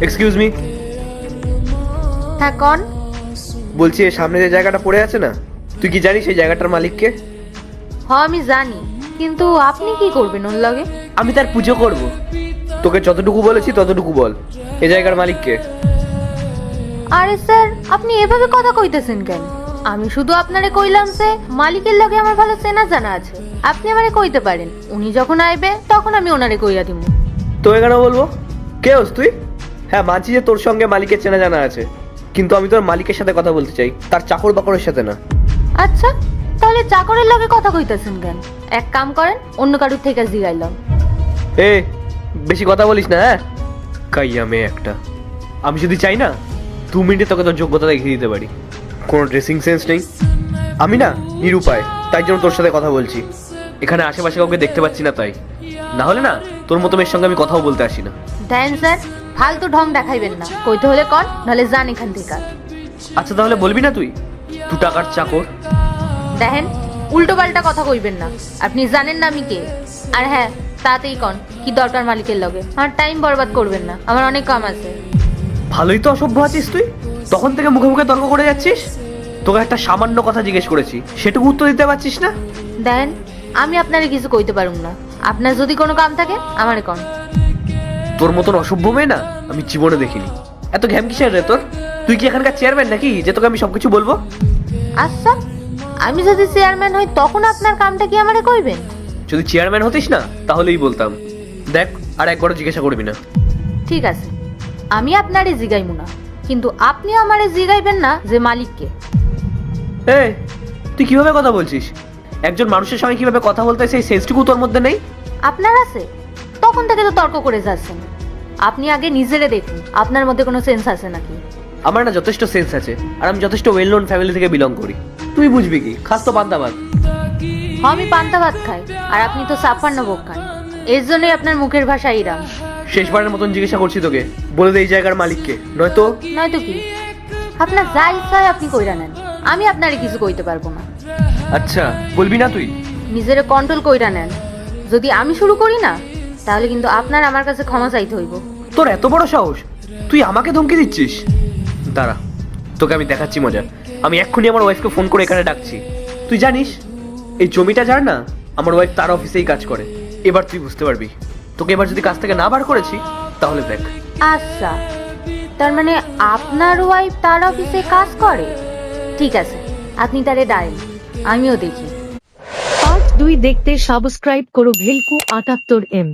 Excuse me. হ্যাঁ কোন? বলছি এর সামনে যে জায়গাটা পড়ে আছে না, তুই কি জানিস এই জায়গাটার মালিককে? হ্যাঁ আমি জানি, কিন্তু আপনি কি করবেন ওর লগে? আমি তার পুজো করব। তোকে যতটুকু বলেছি ততটুকু বল, এই জায়গার মালিককে? আরে স্যার, আপনি এভাবে কথা কইতেছেন কেন? আমি শুধু আপনারে কইলাম যে মালিকের লগে আমার ভালো চেনা জানা আছে, আপনি আমারে কইতে পারেন। উনি যখন আইবে তখন আমি ওনারে কইয়া দিব। তোকে কেন বলবো? কে হোস তুই? হ্যাঁ মানছি যে তোর সঙ্গে মালিকের চেনা জানা আছে, কিন্তু আমি তোর মালিকের সাথে কথা বলতে চাই, তার চাকর বাকরের সাথে না। আচ্ছা, তাহলে চাকরের লগে কথা কইতেছেন কেন? এক কাম করেন, অন্য কারুর থেকে জিগাইলাম। এ বেশি কথা বলিস না, হ্যাঁ? কাইয়া মেয়ে একটা। আমি যদি চাই না 2 মিনিটে তোকে তোর যোগ্যতা দেখিয়ে দিতে পারি। কোনো ড্রেসিং সেন্স নেই, আমি না নিরুপায়, তাই জন্য তোর সাথে কথা বলছি। এখানে আশেপাশে কাউকে দেখতে পাচ্ছি না, তাই না হলে না তোর মতো মেয়ের সঙ্গে আমি কথাও বলতে আসি না। দেন স্যার, ফালতু ঢং দেখাইবেন না। কইতে হলে কন, নাহলে যান এখান থেকে। আচ্ছা তাহলে বলবি না তুই 2 টাকার চাকর? দেখেন, উল্টো পাল্টা কথা কইবেন না। আপনি জানেন না আমি কে। আর হ্যাঁ, তাতেই কন কি দরকার মালিকের লগে। আমার টাইম বরবাদ করবেন না, আমার অনেক কাম আছে। ভালোই তো অসভ্য আছিস তুই, তখন থেকে মুখে মুখে তর্ক করে যাচ্ছিস। তোকে একটা সামান্য কথা জিজ্ঞেস করেছি, সেটুকু উত্তর দিতে পারছিস না। দেখেন, আমি আপনারে কিছু কইতে পারুম না। আপনার যদি কোনো কাম থাকে আমারে কন। তোর মতন অসভ্য মেয়ে না আমি জীবনে দেখিনি। এত ঘ্যাম কিসের রে তোর? তুই কি এখানকার চেয়ারম্যান নাকি যে তোকে আমি সবকিছু বলবো? আচ্ছা, আমি যদি চেয়ারম্যান হই তখন আপনার কামটা কি আমারে কইবেন? যদি চেয়ারম্যান হতিস না তাহলেই বলতাম। দেখ, আর একবারও জিজ্ঞাসা করবি না। ঠিক আছে, আমি আপনারে জিগাইমু না, কিন্তু আপনি আমারে জিগাইবেন না যে মালিককে। এ তুই কিভাবে কথা বলছিস? একজন মানুষের সঙ্গে কিভাবে কথা বলতে হয় সেই সেন্সটুকু তোর মধ্যে নেই? আপনার আছে? তখন থেকে তো তর্ক করে যাচ্ছেন। আপনি আগে নিজেরে দেখুন, আপনার মধ্যে কোনো সেন্স আছে নাকি। আমার না যথেষ্ট সেন্স আছে, আর আমি যথেষ্ট ওয়েল নোন ফ্যামিলি থেকে বিলং করি। তুই বুঝবি কি, খাস তো পান্তা ভাত। আমি পান্তা ভাত খাই, আর আপনি তো ছাপ্পান্ন ভোগ খান। এর জন্যই আপনার মুখের ভাষা ইরাম। শেষবারের মতন জিজ্ঞাসা করছি তোকে, বলে দে এই জায়গার মালিককে, নয়তো নয়তো কি? আপনার যা ইচ্ছা হয় আপনি কইরা নেন, আমি আপনারে কিছু কইতে পারবো না। আচ্ছা বলবি না তুই? নিজেরে কন্ট্রোল কইরা নেন। যদি আমি শুরু করি না, তাহলে কিন্তু আপনার আমার কাছে ক্ষমা চাইতে হইব। তোর এত বড় সাহস, তুই আমাকে ধমকি দিচ্ছিস? দাঁড়া, তোকে আমি দেখাচ্ছি মজা। আমি এক্ষুনি আমার ওয়াইফকে ফোন করে এখানে ডাকছি। তুই জানিস এই জমিটা যার না, আমার ওয়াইফ তার অফিসেই কাজ করে। এবার তুই বুঝতে পারবি। তোকে এবার যদি কাজ থেকে না বার করেছি তাহলে দেখ। আচ্ছা, তার মানে আপনার ওয়াইফ তার অফিসে কাজ করে? ঠিক আছে, আপনি তারে ডায়েন, আমিও দেখি। পার্ট 2 দেখতে সাবস্ক্রাইব করো ভেলকু 78M।